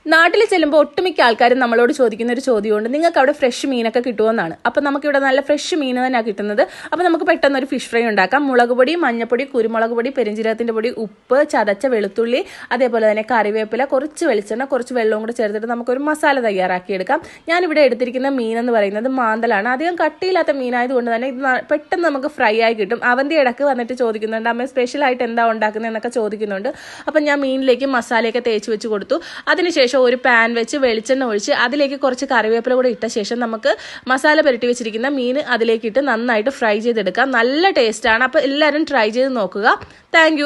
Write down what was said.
നാട്ടിൽ ചെല്ലുമ്പോൾ ഒട്ടുമിക്ക ആൾക്കാരും നമ്മളോട് ചോദിക്കുന്ന ഒരു ചോദ്യമുണ്ട്, നിങ്ങൾക്ക് അവിടെ ഫ്രഷ് മീനൊക്കെ കിട്ടുമെന്നാണ്. അപ്പോൾ നമുക്കിവിടെ നല്ല ഫ്രഷ് മീൻ തന്നെയാണ് കിട്ടുന്നത്. അപ്പോൾ നമുക്ക് പെട്ടെന്ന് ഒരു ഫിഷ് ഫ്രൈ ഉണ്ടാക്കാം. മുളക് പൊടി, മഞ്ഞപ്പൊടി, കുരുമുളക് പൊടി, പെരിഞ്ജീരകത്തിൻ്റെ പൊടി, ഉപ്പ്, ചതച്ച വെളുത്തുള്ളി, അതേപോലെ തന്നെ കറിവേപ്പില, കുറച്ച് വെളിച്ചെണ്ണ, കുറച്ച് വെള്ളവും കൂടെ ചേർത്തിട്ട് നമുക്കൊരു മസാല തയ്യാറാക്കിയെടുക്കാം. ഞാനിവിടെ എടുത്തിരിക്കുന്ന മീൻ എന്ന് പറയുന്നത് മാന്തലാണ്. അധികം കട്ടിയില്ലാത്ത മീനായതുകൊണ്ട് തന്നെ ഇത് പെട്ടെന്ന് നമുക്ക് ഫ്രൈ ആയി കിട്ടും. അവന്തി ഇടക്ക് വന്നിട്ട് ചോദിക്കുന്നുണ്ട്, അമ്മ സ്പെഷ്യലായിട്ട് എന്താ ഉണ്ടാക്കുന്നതെന്നൊക്കെ ചോദിക്കുന്നുണ്ട്. അപ്പം ഞാൻ മീനിലേക്ക് മസാലയൊക്കെ തേച്ച് വെച്ച് കൊടുത്തു. അതിനുശേഷം ഒരു പാൻ വെച്ച് വെളിച്ചെണ്ണ ഒഴിച്ച് അതിലേക്ക് കുറച്ച് കറിവേപ്പില കൂടെ ഇട്ട ശേഷം നമുക്ക് മസാല പുരട്ടി വെച്ചിരിക്കുന്ന മീൻ അതിലേക്ക് ഇട്ട് നന്നായിട്ട് ഫ്രൈ ചെയ്തെടുക്കാം. നല്ല ടേസ്റ്റാണ്. അപ്പോൾ എല്ലാവരും ട്രൈ ചെയ്ത് നോക്കുക. താങ്ക്